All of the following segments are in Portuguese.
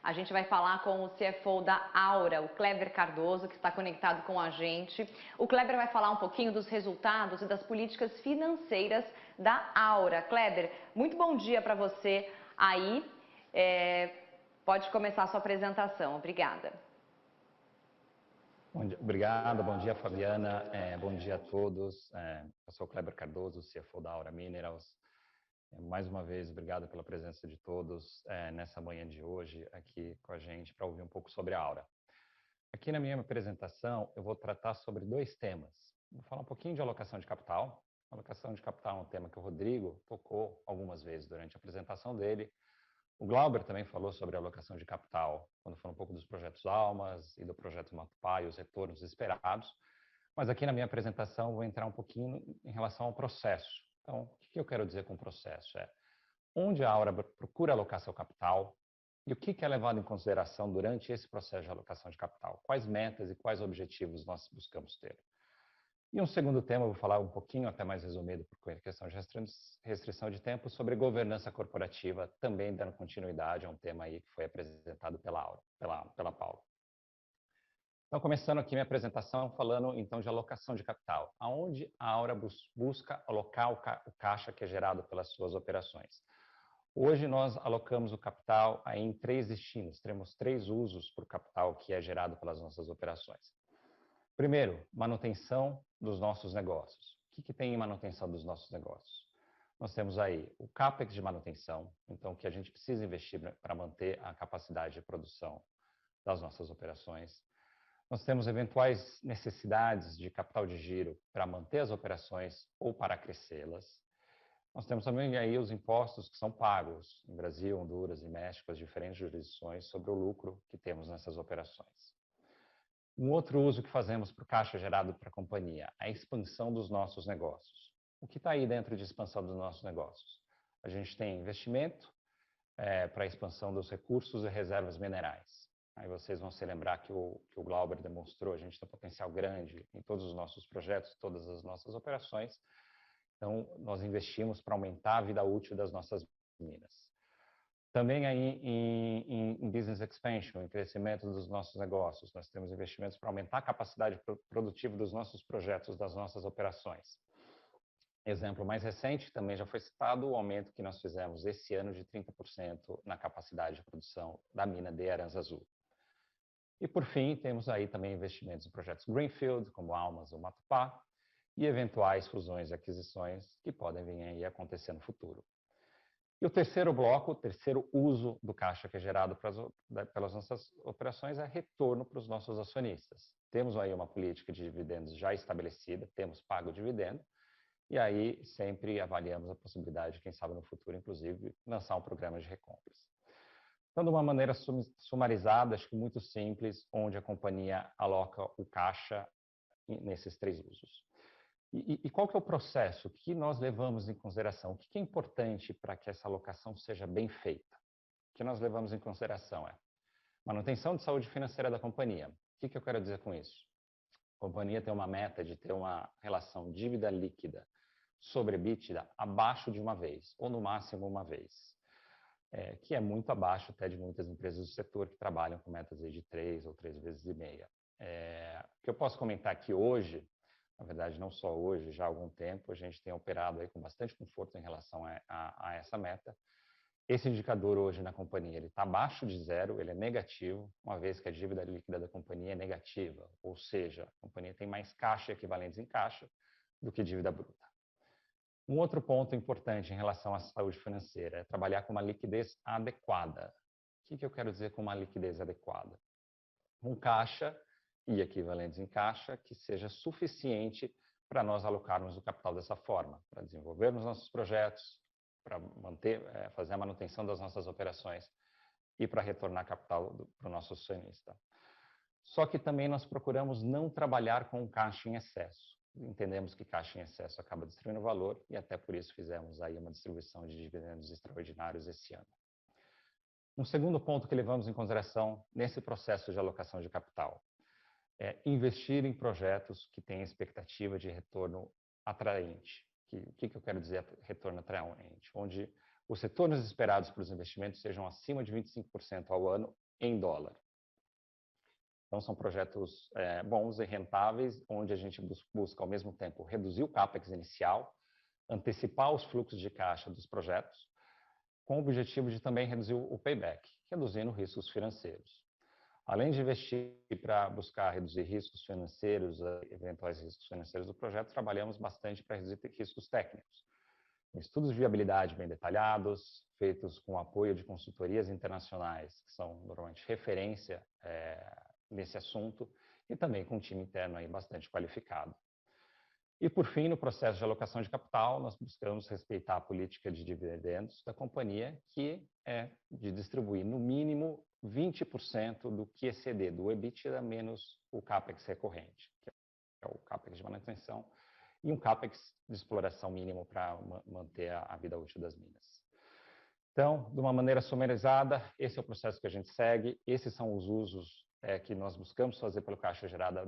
A gente vai falar com o CFO da Aura, o Kleber Cardoso, que está conectado com a gente. O Kleber vai falar um pouquinho dos resultados e das políticas financeiras da Aura. Kleber, muito bom dia para você aí. Pode começar a sua apresentação. Obrigada. Obrigado, bom dia, Fabiana. Bom dia a todos. Eu sou o Kleber Cardoso, CFO da Aura Minerals. Mais uma vez, obrigado pela presença de todos nessa manhã de hoje aqui com a gente para ouvir um pouco sobre a Aura. Aqui na minha apresentação, eu vou tratar sobre dois temas. Vou falar um pouquinho de alocação de capital. Alocação de capital é um tema que o Rodrigo tocou algumas vezes durante a apresentação dele. O Glauber também falou sobre a alocação de capital, quando falou um pouco dos projetos Almas e do projeto Matupá e os retornos esperados. Mas aqui na minha apresentação vou entrar um pouquinho em relação ao processo. Então, o que eu quero dizer com o processo? Onde a Aura procura alocar seu capital e o que é levado em consideração durante esse processo de alocação de capital? Quais metas e quais objetivos nós buscamos ter? E um segundo tema, eu vou falar um pouquinho, até mais resumido, por questão de restrição de tempo, sobre governança corporativa, também dando continuidade a um tema aí que foi apresentado pela Aura, pela Paula. Então, começando aqui minha apresentação, falando então de alocação de capital, aonde a Aura busca alocar o caixa que é gerado pelas suas operações. Hoje nós alocamos o capital aí em três destinos, temos três usos para o capital que é gerado pelas nossas operações. Primeiro, manutenção dos nossos negócios. O que tem em manutenção dos nossos negócios? Nós temos aí o CAPEX de manutenção, então que a gente precisa investir para manter a capacidade de produção das nossas operações. Nós temos eventuais necessidades de capital de giro para manter as operações ou para crescê-las. Nós temos também aí os impostos que são pagos em Brasil, Honduras e México, as diferentes jurisdições, sobre o lucro que temos nessas operações. Um outro uso que fazemos para o caixa gerado para a companhia, a expansão dos nossos negócios. O que está aí dentro de expansão dos nossos negócios? A gente tem investimento para a expansão dos recursos e reservas minerais. Aí vocês vão se lembrar que o Glauber demonstrou, a gente tem um potencial grande em todos os nossos projetos, todas as nossas operações. Então, nós investimos para aumentar a vida útil das nossas minas. Também aí em business expansion, em crescimento dos nossos negócios, nós temos investimentos para aumentar a capacidade produtiva dos nossos projetos, das nossas operações. Exemplo mais recente, também já foi citado, o aumento que nós fizemos esse ano de 30% na capacidade de produção da mina de Aranzazu. E por fim, temos aí também investimentos em projetos Greenfield, como Almas ou Matupá, e eventuais fusões e aquisições que podem vir aí acontecer no futuro. E o terceiro bloco, o terceiro uso do caixa que é gerado pelas nossas operações é retorno para os nossos acionistas. Temos aí uma política de dividendos já estabelecida, temos pago dividendo, e aí sempre avaliamos a possibilidade de, quem sabe no futuro, inclusive, lançar um programa de recompras. Então, de uma maneira sumarizada, acho que muito simples, onde a companhia aloca o caixa nesses três usos. E qual que é o processo? O que nós levamos em consideração? O que é importante para que essa alocação seja bem feita? O que nós levamos em consideração é manutenção de saúde financeira da companhia. O que eu quero dizer com isso? A companhia tem uma meta de ter uma relação dívida líquida sobre EBITDA abaixo de uma vez, ou no máximo uma vez, que é muito abaixo até de muitas empresas do setor que trabalham com metas aí de 3 ou 3,5 vezes. O que eu posso comentar aqui hoje, na verdade, não só hoje, já há algum tempo, a gente tem operado aí com bastante conforto em relação a essa meta. Esse indicador hoje na companhia está abaixo de zero, ele é negativo, uma vez que a dívida líquida da companhia é negativa, ou seja, a companhia tem mais caixa equivalentes em caixa do que dívida bruta. Um outro ponto importante em relação à saúde financeira é trabalhar com uma liquidez adequada. O que eu quero dizer com uma liquidez adequada? Um caixa e equivalentes em caixa que seja suficiente para nós alocarmos o capital dessa forma, para desenvolvermos nossos projetos, para fazer a manutenção das nossas operações e para retornar capital para o nosso acionista. Só que também nós procuramos não trabalhar com caixa em excesso. Entendemos que caixa em excesso acaba destruindo valor e até por isso fizemos aí uma distribuição de dividendos extraordinários esse ano. Um segundo ponto que levamos em consideração nesse processo de alocação de capital é investir em projetos que têm expectativa de retorno atraente. O que eu quero dizer retorno atraente? Onde os retornos esperados para os investimentos sejam acima de 25% ao ano em dólar. Então, são projetos bons e rentáveis, onde a gente busca, ao mesmo tempo, reduzir o CAPEX inicial, antecipar os fluxos de caixa dos projetos, com o objetivo de também reduzir o payback, reduzindo riscos financeiros. Além de investir para buscar reduzir riscos financeiros, eventuais riscos financeiros do projeto, trabalhamos bastante para reduzir riscos técnicos. Estudos de viabilidade bem detalhados, feitos com apoio de consultorias internacionais, que são normalmente referência nesse assunto, e também com um time interno aí bastante qualificado. E, por fim, no processo de alocação de capital, nós buscamos respeitar a política de dividendos da companhia, que é de distribuir, no mínimo, 20% do que exceder do EBITDA menos o CAPEX recorrente, que é o CAPEX de manutenção, e um CAPEX de exploração mínimo para manter a vida útil das minas. Então, de uma maneira sumarizada, esse é o processo que a gente segue, esses são os usos que nós buscamos fazer pelo caixa gerado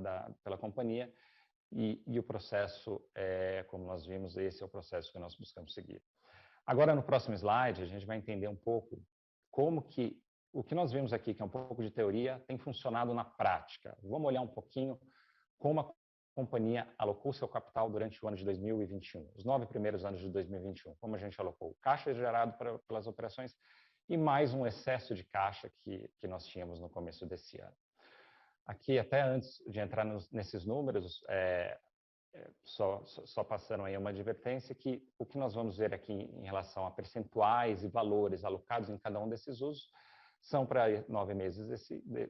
pela companhia, e o processo, como nós vimos, esse é o processo que nós buscamos seguir. Agora, no próximo slide, a gente vai entender um pouco como que o que nós vimos aqui, que é um pouco de teoria, tem funcionado na prática. Vamos olhar um pouquinho como a companhia alocou seu capital durante o ano de 2021, os 9 primeiros anos de 2021, como a gente alocou o caixa gerado pelas operações e mais um excesso de caixa que nós tínhamos no começo desse ano. Aqui, até antes de entrar nesses números, só passando aí uma advertência que o que nós vamos ver aqui em relação a percentuais e valores alocados em cada um desses usos são para 9 meses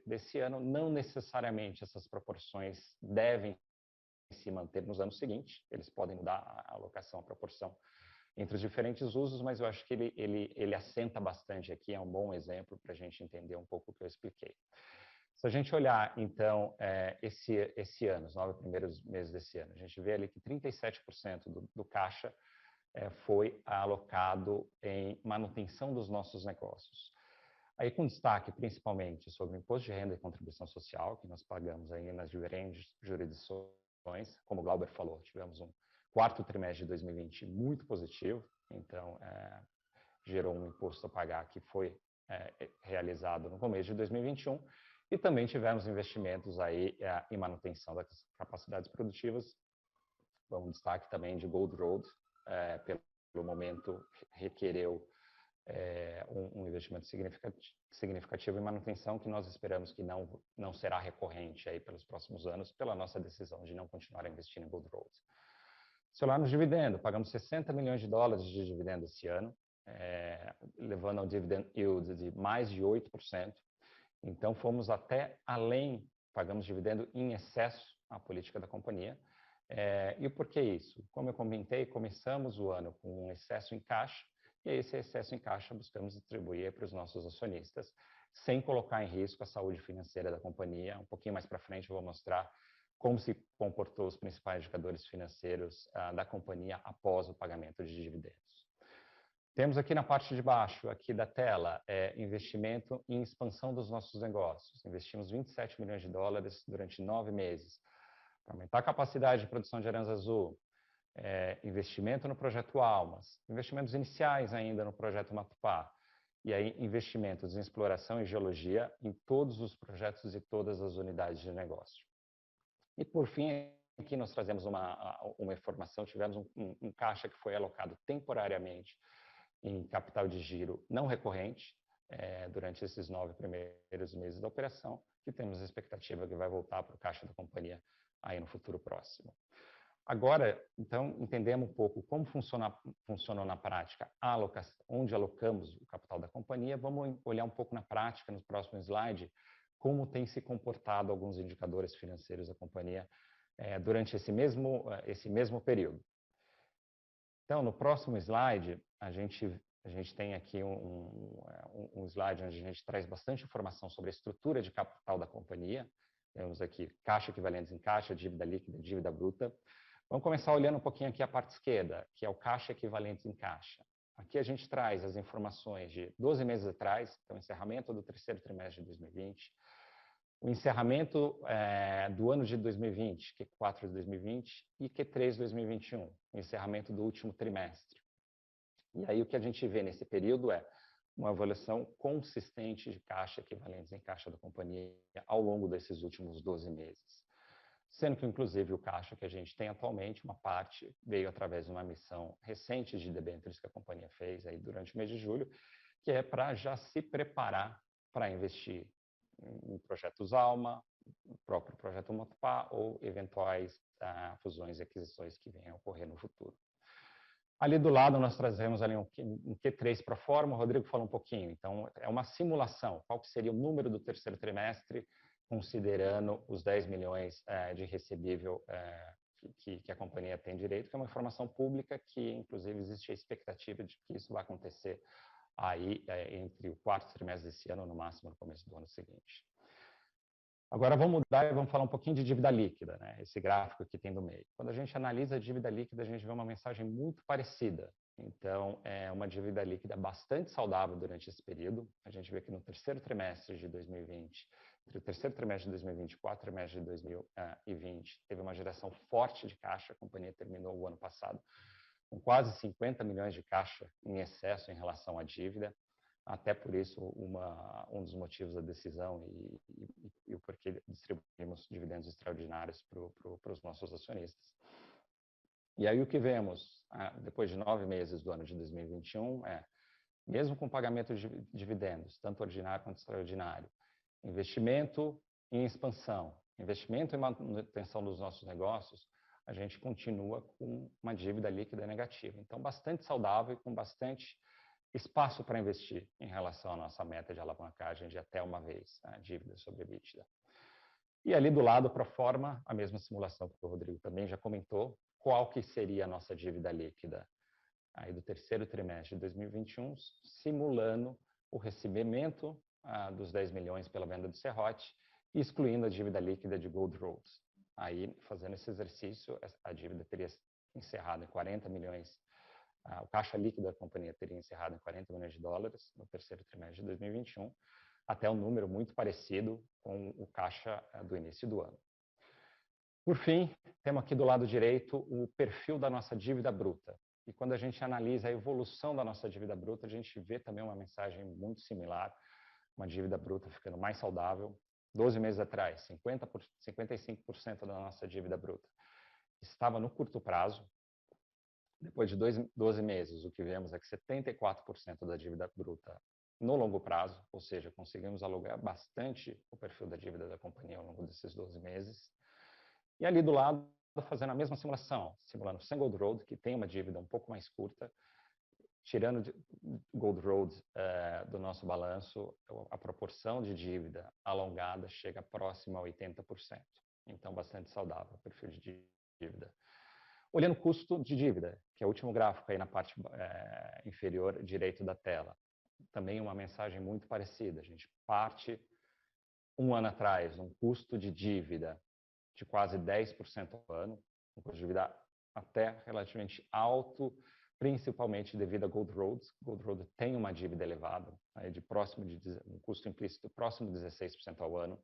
desse ano, não necessariamente essas proporções devem se manter nos anos seguintes, eles podem mudar a alocação, a proporção entre os diferentes usos, mas eu acho que ele assenta bastante aqui, é um bom exemplo para a gente entender um pouco o que eu expliquei. Se a gente olhar, então, esse ano, os 9 primeiros meses desse ano, a gente vê ali que 37% do caixa foi alocado em manutenção dos nossos negócios. Aí, com destaque, principalmente, sobre o imposto de renda e contribuição social, que nós pagamos aí nas diferentes jurisdições, como o Glauber falou, tivemos um quarto trimestre de 2020 muito positivo, então, gerou um imposto a pagar que foi realizado no começo de 2021, e também tivemos investimentos aí em manutenção das capacidades produtivas. Um destaque também de Gold Road, pelo momento requereu um investimento significativo em manutenção, que nós esperamos que não será recorrente aí pelos próximos anos, pela nossa decisão de não continuar investindo em Gold Road. Se olhar no dividendo, pagamos $60 milhões de dividendo esse ano, levando ao dividend yield de mais de 8%. Então, fomos até além, pagamos dividendo em excesso à política da companhia. E por que isso? Como eu comentei, começamos o ano com um excesso em caixa, e esse excesso em caixa buscamos distribuir para os nossos acionistas, sem colocar em risco a saúde financeira da companhia. Um pouquinho mais para frente eu vou mostrar como se comportou os principais indicadores financeiros da companhia após o pagamento de dividendos. Temos aqui na parte de baixo, aqui da tela, investimento em expansão dos nossos negócios. Investimos $27 milhões durante 9 meses para aumentar a capacidade de produção de Aranzá Azul, investimento no projeto Almas, investimentos iniciais ainda no projeto Matupá, e aí investimentos em exploração e geologia em todos os projetos e todas as unidades de negócio. E, por fim, aqui nós trazemos uma informação, tivemos um caixa que foi alocado temporariamente em capital de giro não recorrente, durante esses 9 primeiros meses da operação, que temos a expectativa que vai voltar para o caixa da companhia aí no futuro próximo. Agora, então, entendemos um pouco como funcionou na prática a alocação, onde alocamos o capital da companhia. Vamos olhar um pouco na prática, no próximo slide, como tem se comportado alguns indicadores financeiros da companhia durante esse mesmo período. Então, no próximo slide, a gente tem aqui um slide onde a gente traz bastante informação sobre a estrutura de capital da companhia. Temos aqui caixa equivalentes em caixa, dívida líquida, dívida bruta. Vamos começar olhando um pouquinho aqui a parte esquerda, que é o caixa equivalentes em caixa. Aqui a gente traz as informações de 12 meses atrás, então encerramento do terceiro trimestre de 2020, o encerramento do ano de 2020, Q4 de 2020, e Q3 de 2021, o encerramento do último trimestre. E aí o que a gente vê nesse período uma evolução consistente de caixa equivalentes em caixa da companhia ao longo desses últimos 12 meses. Sendo que, inclusive, o caixa que a gente tem atualmente, uma parte veio através de uma emissão recente de debêntures que a companhia fez aí durante o mês de julho, que é para já se preparar para investir em projetos Alma, o próprio projeto Matupá ou eventuais fusões e aquisições que venham a ocorrer no futuro. Ali do lado nós trazemos ali um Q3 pro forma, o Rodrigo falou um pouquinho, então é uma simulação, qual que seria o número do terceiro trimestre, considerando os 10 milhões de recebível que a companhia tem direito, que é uma informação pública que, inclusive, existe a expectativa de que isso vai acontecer aí entre o quarto trimestre desse ano, no máximo no começo do ano seguinte. Agora vamos mudar e vamos falar um pouquinho de dívida líquida, né? Esse gráfico que tem do meio. Quando a gente analisa a dívida líquida, a gente vê uma mensagem muito parecida. Então, é uma dívida líquida bastante saudável durante esse período. A gente vê que no terceiro trimestre de 2020, entre o terceiro trimestre de 2020 e o quarto trimestre de 2020, teve uma geração forte de caixa. A companhia terminou o ano passado com quase 50 milhões de caixa em excesso em relação à dívida. Até por isso, um dos motivos da decisão e o porquê distribuímos dividendos extraordinários para os nossos acionistas. E aí o que vemos, depois de 9 meses do ano de 2021, mesmo com pagamento de dividendos, tanto ordinário quanto extraordinário, investimento em expansão, investimento em manutenção dos nossos negócios, a gente continua com uma dívida líquida negativa. Então, bastante saudável e com bastante espaço para investir em relação à nossa meta de alavancagem de até uma vez a dívida sobre EBITDA. E ali do lado, pro forma, a mesma simulação que o Rodrigo também já comentou, qual que seria a nossa dívida líquida aí do terceiro trimestre de 2021, simulando o recebimento dos 10 milhões pela venda do serrote, excluindo a dívida líquida de Gold Road. Aí, fazendo esse exercício, a dívida teria encerrado em 40 milhões. O caixa líquido da companhia teria encerrado em 40 milhões de dólares no terceiro trimestre de 2021, até um número muito parecido com o caixa do início do ano. Por fim, temos aqui do lado direito o perfil da nossa dívida bruta. E quando a gente analisa a evolução da nossa dívida bruta, a gente vê também uma mensagem muito similar, uma dívida bruta ficando mais saudável. 12 meses atrás, 55% da nossa dívida bruta estava no curto prazo. Depois de 12 meses, o que vemos é que 74% da dívida bruta no longo prazo, ou seja, conseguimos alugar bastante o perfil da dívida da companhia ao longo desses 12 meses. E ali do lado, fazendo a mesma simulação, simulando o Gold Road, que tem uma dívida um pouco mais curta, tirando Gold Road do nosso balanço, a proporção de dívida alongada chega próximo a 80%. Então, bastante saudável o perfil de dívida. Olhando o custo de dívida, que é o último gráfico aí na parte inferior direito da tela, também uma mensagem muito parecida. A gente parte, um ano atrás, um custo de dívida de quase 10% ao ano, um custo de dívida até relativamente alto, principalmente devido a Gold Road. Gold Road tem uma dívida elevada, aí um custo implícito próximo de 16% ao ano.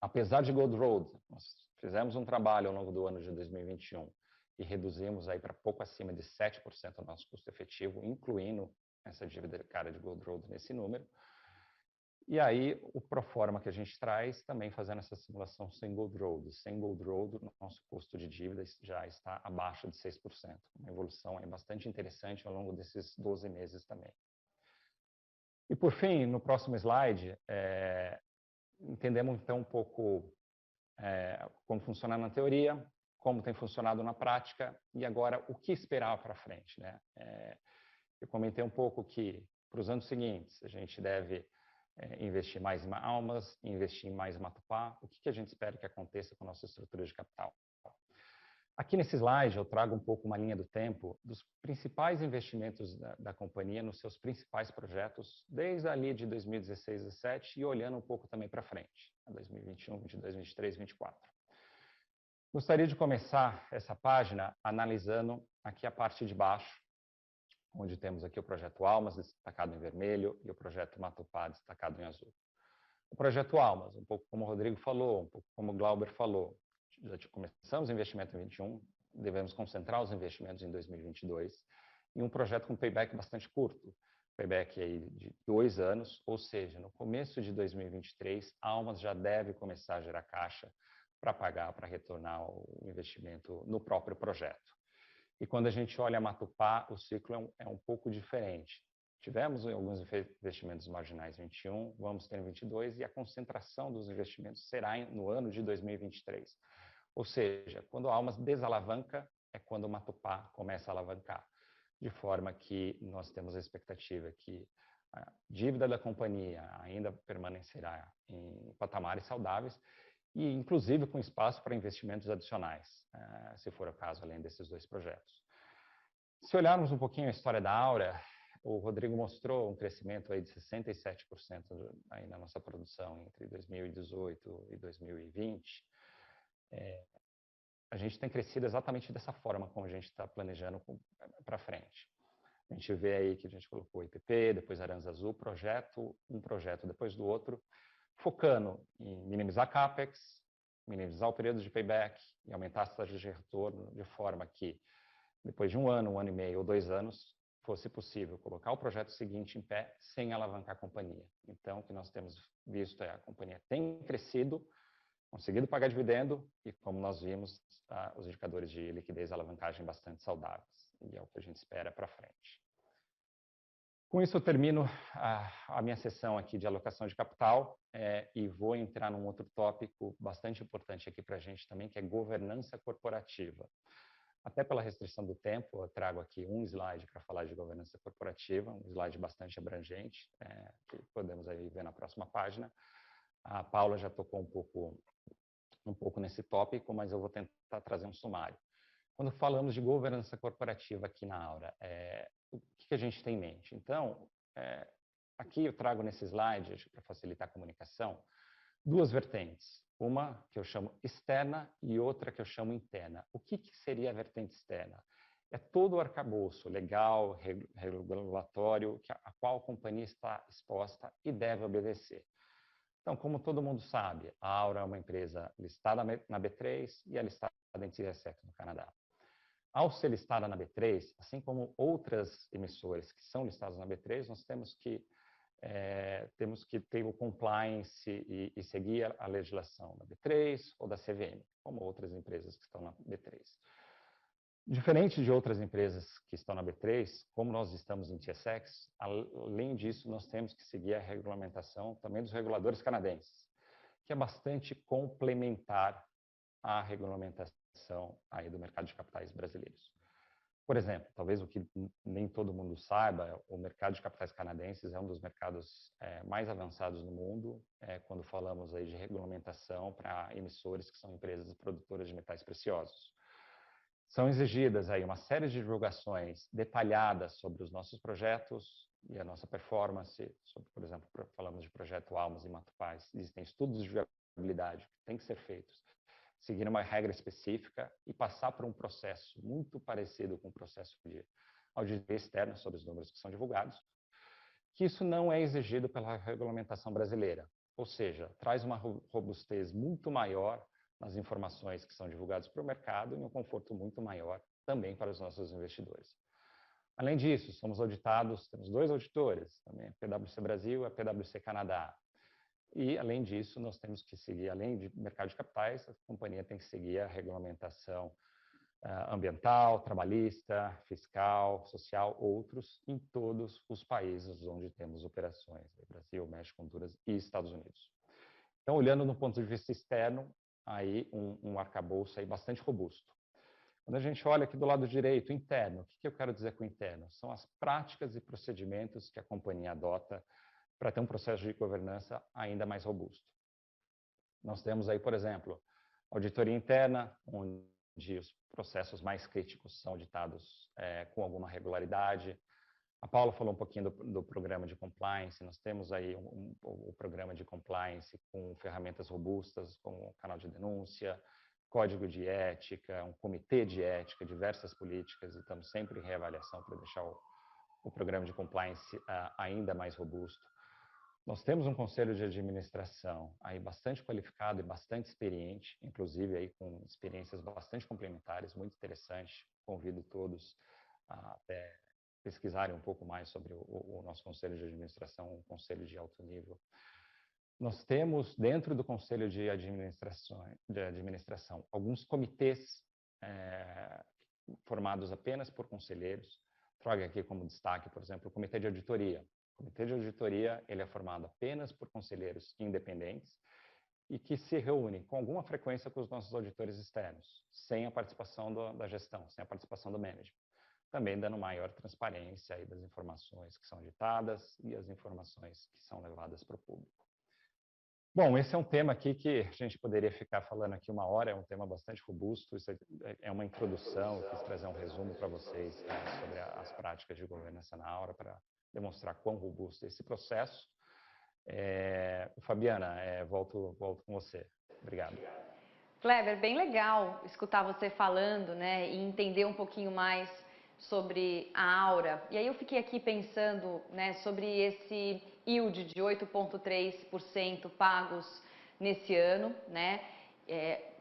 Apesar de Gold Road, nós fizemos um trabalho ao longo do ano de 2021 e reduzimos aí para pouco acima de 7% o nosso custo efetivo, incluindo essa dívida cara de Gold Road nesse número. E aí, o proforma que a gente traz, também fazendo essa simulação sem Gold Road. Sem Gold Road, o nosso custo de dívida já está abaixo de 6%. Uma evolução aí bastante interessante ao longo desses 12 meses também. E, por fim, no próximo slide, entendemos então um pouco como funciona na teoria, como tem funcionado na prática e agora o que esperar para frente, né? Eu comentei um pouco que para os anos seguintes a gente deve investir mais em Almas, investir mais em Matupá. O que a gente espera que aconteça com a nossa estrutura de capital? Aqui nesse slide eu trago um pouco uma linha do tempo dos principais investimentos da companhia nos seus principais projetos, desde ali de 2016, 2017 e olhando um pouco também para frente, 2021, 2022, 2023, 2024. Gostaria de começar essa página analisando aqui a parte de baixo, onde temos aqui o projeto Almas destacado em vermelho e o projeto Matupá destacado em azul. O projeto Almas, um pouco como o Rodrigo falou, um pouco como o Glauber falou, já começamos o investimento em 2021, devemos concentrar os investimentos em 2022, e um projeto com payback bastante curto. payback aí de 2 anos, ou seja, no começo de 2023, a Almas já deve começar a gerar caixa para pagar, para retornar o investimento no próprio projeto. E quando a gente olha a Matupá, o ciclo é um pouco diferente. Tivemos alguns investimentos marginais em 21, vamos ter em 22 e a concentração dos investimentos será no ano de 2023. Ou seja, quando a Almas desalavanca, é quando o Matupá começa a alavancar. De forma que nós temos a expectativa que a dívida da companhia ainda permanecerá em patamares saudáveis e, inclusive, com espaço para investimentos adicionais, se for o caso, além desses 2 projetos. Se olharmos um pouquinho a história da Aura, o Rodrigo mostrou um crescimento aí de 67% aí na nossa produção entre 2018 e 2020. A gente tem crescido exatamente dessa forma como a gente está planejando para frente. A gente vê aí que a gente colocou IPP, depois Aranzazu, um projeto depois do outro, focando em minimizar CAPEX, minimizar o período de payback e aumentar as taxas de retorno, de forma que, depois de 1 ano e meio ou 2 anos, fosse possível colocar o projeto seguinte em pé sem alavancar a companhia. Então, o que nós temos visto é a companhia tem crescido, conseguido pagar dividendo e, como nós vimos, os indicadores de liquidez e alavancagem bastante saudáveis. E é o que a gente espera para frente. Com isso, eu termino a minha sessão aqui de alocação de capital e vou entrar num outro tópico bastante importante aqui para a gente também, que é governança corporativa. Até pela restrição do tempo, eu trago aqui um slide para falar de governança corporativa, um slide bastante abrangente, que podemos aí ver na próxima página. A Paula já tocou um pouco nesse tópico, mas eu vou tentar trazer um sumário. Quando falamos de governança corporativa aqui na Aura, o que a gente tem em mente? Então, aqui eu trago nesse slide, para facilitar a comunicação, 2 vertentes. Uma que eu chamo externa e outra que eu chamo interna. O que seria a vertente externa? É todo o arcabouço legal, regulatório, a qual a companhia está exposta e deve obedecer. Então, como todo mundo sabe, a Aura é uma empresa listada na B3 e é listada em TSX no Canadá. Ao ser listada na B3, assim como outras emissoras que são listadas na B3, nós temos que ter o compliance e seguir a legislação da B3 ou da CVM, como outras empresas que estão na B3. Diferente de outras empresas que estão na B3, como nós estamos em TSX, além disso, nós temos que seguir a regulamentação também dos reguladores canadenses, que é bastante complementar à regulamentação aí do mercado de capitais brasileiros. Por exemplo, talvez o que nem todo mundo saiba, o mercado de capitais canadenses é um dos mercados mais avançados no mundo, quando falamos aí de regulamentação para emissores que são empresas produtoras de metais preciosos. São exigidas aí uma série de divulgações detalhadas sobre os nossos projetos e a nossa performance. Sobre, por exemplo, falamos de projeto Almas e Matupá, existem estudos de viabilidade que têm que ser feitos, seguir uma regra específica e passar por um processo muito parecido com o processo de auditoria externa sobre os números que são divulgados, que isso não é exigido pela regulamentação brasileira, ou seja, traz uma robustez muito maior nas informações que são divulgadas para o mercado e um conforto muito maior também para os nossos investidores. Além disso, somos auditados, temos 2 auditores, também a PwC Brasil e a PwC Canadá. E, além disso, nós temos que seguir, além de mercado de capitais, a companhia tem que seguir a regulamentação ambiental, trabalhista, fiscal, social, outros, em todos os países onde temos operações, Brasil, México, Honduras e Estados Unidos. Então, olhando no ponto de vista externo, aí um arcabouço aí bastante robusto. Quando a gente olha aqui do lado direito, interno, o que eu quero dizer com interno? São as práticas e procedimentos que a companhia adota para ter um processo de governança ainda mais robusto. Nós temos aí, por exemplo, auditoria interna, onde os processos mais críticos são auditados com alguma regularidade. A Paula falou um pouquinho do programa de compliance. Nós temos aí o programa de compliance com ferramentas robustas, como canal de denúncia, código de ética, um comitê de ética, diversas políticas, e estamos sempre em reavaliação para deixar o programa de compliance ainda mais robusto. Nós temos um conselho de administração aí bastante qualificado e bastante experiente, inclusive aí com experiências bastante complementares, muito interessante. Convido todos a pesquisarem um pouco mais sobre o nosso conselho de administração, um conselho de alto nível. Nós temos, dentro do conselho de administração alguns comitês formados apenas por conselheiros. Trago aqui como destaque, por exemplo, o comitê de auditoria. O comitê de auditoria ele é formado apenas por conselheiros independentes e que se reúnem com alguma frequência com os nossos auditores externos, sem a participação da gestão, sem a participação do management. Também dando maior transparência aí das informações que são auditadas e as informações que são levadas para o público. Bom, esse é um tema aqui que a gente poderia ficar falando aqui uma hora, é um tema bastante robusto, isso é uma introdução, eu quis trazer um resumo para vocês sobre as práticas de governança na Aura, para demonstrar quão robusto é esse processo. Fabiana, volto com você. Obrigado. Kleber, bem legal escutar você falando, né, e entender um pouquinho mais sobre a Aura. E aí eu fiquei aqui pensando, né, sobre esse yield de 8,3% pagos nesse ano, né,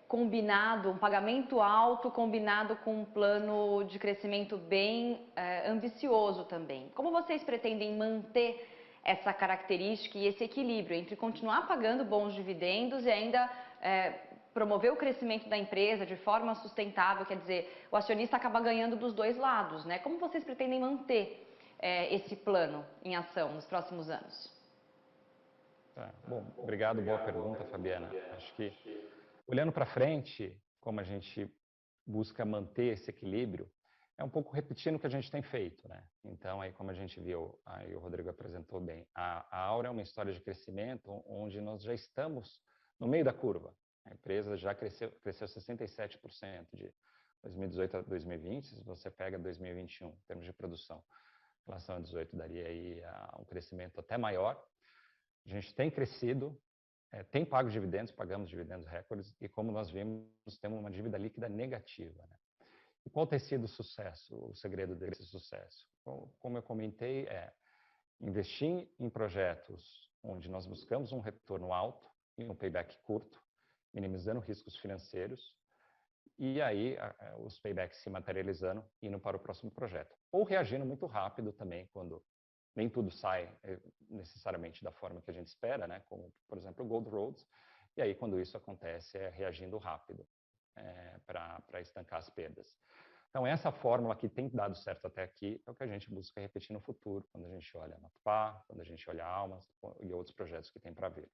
combinado, um pagamento alto combinado com um plano de crescimento bem ambicioso também. Como vocês pretendem manter essa característica e esse equilíbrio entre continuar pagando bons dividendos e ainda promover o crescimento da empresa de forma sustentável, quer dizer, o acionista acaba ganhando dos dois lados, né? Como vocês pretendem manter esse plano em ação nos próximos anos? Bom, obrigado, boa pergunta, Fabiana. Acho que, olhando para frente, como a gente busca manter esse equilíbrio, é um pouco repetindo o que a gente tem feito, né? Então, aí como a gente viu, aí o Rodrigo apresentou bem, a Aura é uma história de crescimento onde nós já estamos no meio da curva. A empresa já cresceu 67% de 2018 a 2020, se você pega 2021, em termos de produção, em relação a 2018, daria aí um crescimento até maior. A gente tem crescido, tem pago dividendos, pagamos dividendos recordes, e como nós vimos, temos uma dívida líquida negativa, né? E qual tem sido o sucesso, o segredo desse sucesso? Como eu comentei, investir em projetos onde nós buscamos um retorno alto e um payback curto, minimizando riscos financeiros, e aí os paybacks se materializando, indo para o próximo projeto. Ou reagindo muito rápido também, quando nem tudo sai necessariamente da forma que a gente espera, né? Como, por exemplo, o Gold Roads, e aí quando isso acontece, reagindo rápido para estancar as perdas. Então, essa fórmula que tem dado certo até aqui é o que a gente busca repetir no futuro, quando a gente olha a Matupá, quando a gente olha a Almas e outros projetos que tem para vir.